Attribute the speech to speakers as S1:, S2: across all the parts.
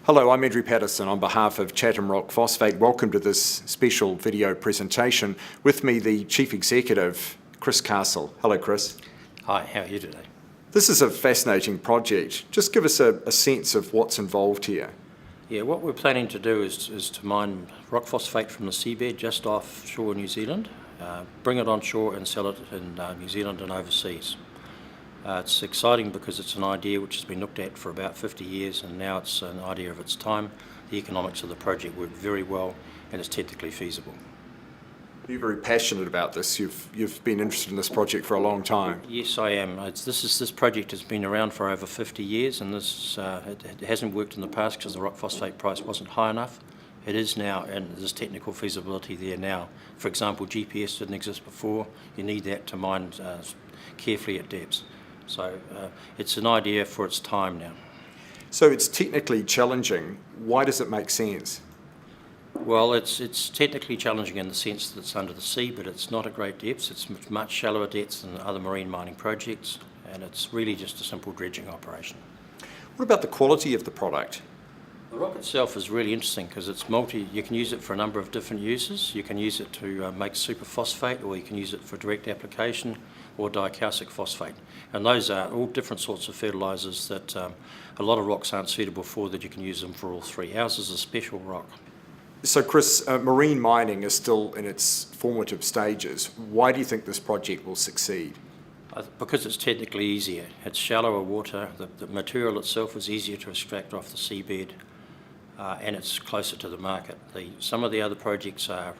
S1: Hello, I'm Andrew Patterson on behalf of Chatham Rock Phosphate. Welcome to this special video presentation. With me, the Chief Executive, Chris Castle. Hello, Chris.
S2: Hi, how are you today?
S1: This is a fascinating project. Just give us a sense of what's involved here.
S2: Yeah, what we're planning to do is to mine rock phosphate from the seabed just offshore New Zealand, bring it onshore and sell it in New Zealand and overseas. It's exciting because it's an idea which has been looked at for about 50 years and now it's an idea of its time. The economics of the project work very well and it's technically feasible.
S1: You're very passionate about this. You've been interested in this project for a long time.
S2: Yes, I am. This project has been around for over 50 years and it hasn't worked in the past because the rock phosphate price wasn't high enough. It is now, and there's technical feasibility there now. For example, GPS didn't exist before. You need that to mine carefully at depths. So it's an idea for its time now.
S1: So it's technically challenging. Why does it make sense?
S2: Well, it's technically challenging in the sense that it's under the sea, but it's not at great depths. It's much shallower depths than other marine mining projects, and it's really just a simple dredging operation.
S1: What about the quality of the product?
S2: The rock itself is really interesting because it's you can use it for a number of different uses. You can use it to make superphosphate, or you can use it for direct application, or dicalcic phosphate. And those are all different sorts of fertilisers that a lot of rocks aren't suitable for, that you can use them for all three. Ours is a special rock.
S1: So Chris, marine mining is still in its formative stages. Why do you think this project will succeed?
S2: Because it's technically easier. It's shallower water, the material itself is easier to extract off the seabed, and it's closer to the market. Some of the other projects are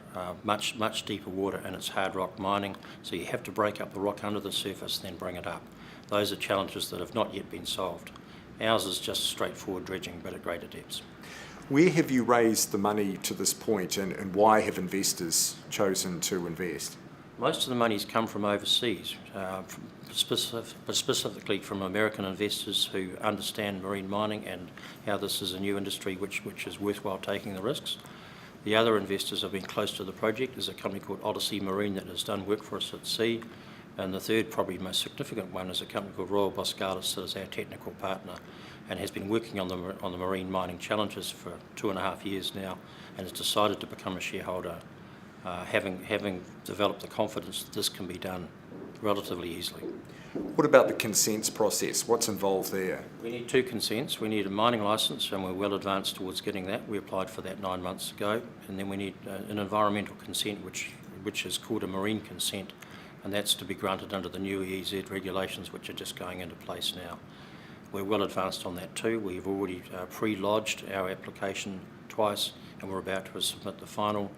S2: much deeper water and it's hard rock mining, so you have to break up the rock under the surface, then bring it up. Those are challenges that have not yet been solved. Ours is just straightforward dredging, but at greater depths.
S1: Where have you raised the money to this point, and why have investors chosen to invest?
S2: Most of the money's come from overseas, specifically from American investors who understand marine mining and how this is a new industry which is worthwhile taking the risks. The other investors have been close to the project. There's a company called Odyssey Marine that has done work for us at sea, and the third, probably most significant one, is a company called Royal Boscalis that is our technical partner and has been working on the marine mining challenges for 2.5 years now, and has decided to become a shareholder, having developed the confidence that this can be done relatively easily.
S1: What about the consents process? What's involved there?
S2: We need 2 consents. We need a mining licence, and we're well advanced towards getting that. We applied for that 9 months ago, and then we need an environmental consent, which is called a marine consent, and that's to be granted under the new EEZ regulations, which are just going into place now. We're well advanced on that too. We've already pre-lodged our application twice, and we're about to submit the final.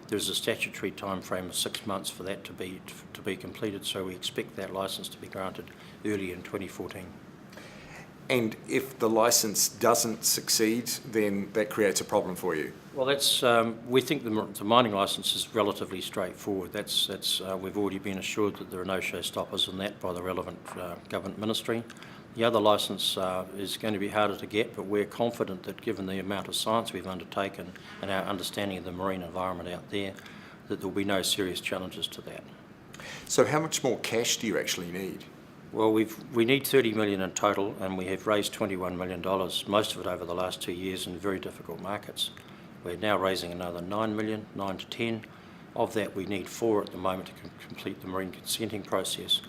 S2: There's a statutory time frame of 6 months for that to be completed, so we expect that licence to be granted early in 2014.
S1: And if the licence doesn't succeed, then that creates a problem for you?
S2: Well, we think the mining licence is relatively straightforward. We've already been assured that there are no showstoppers in that by the relevant government ministry. The other licence is going to be harder to get, but we're confident that given the amount of science we've undertaken and our understanding of the marine environment out there, that there will be no serious challenges to that.
S1: So how much more cash do you actually need?
S2: Well, we need 30 million in total, and we have raised $21 million, most of it over the last 2 years in very difficult markets. We're now raising another 9 million, 9 to 10. Of that, we need 4 at the moment to complete the marine consenting process.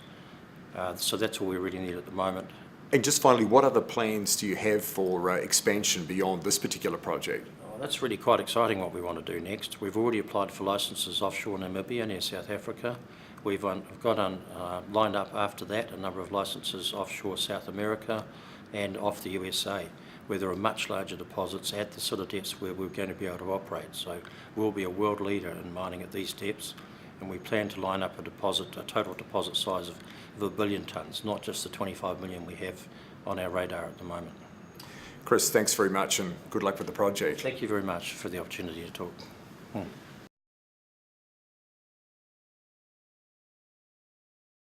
S2: So that's all we really need at the moment.
S1: And just finally, what other plans do you have for expansion beyond this particular project?
S2: Oh, that's really quite exciting what we want to do next. We've already applied for licences offshore Namibia near South Africa. We've got lined up after that a number of licences offshore South America and off the USA, where there are much larger deposits at the sort of depths where we're going to be able to operate. So we'll be a world leader in mining at these depths, and we plan to line up a total deposit size of 1 billion tonnes, not just the 25 million we have on our radar at the moment.
S1: Chris, thanks very much and good luck with the project.
S2: Thank you very much for the opportunity to talk.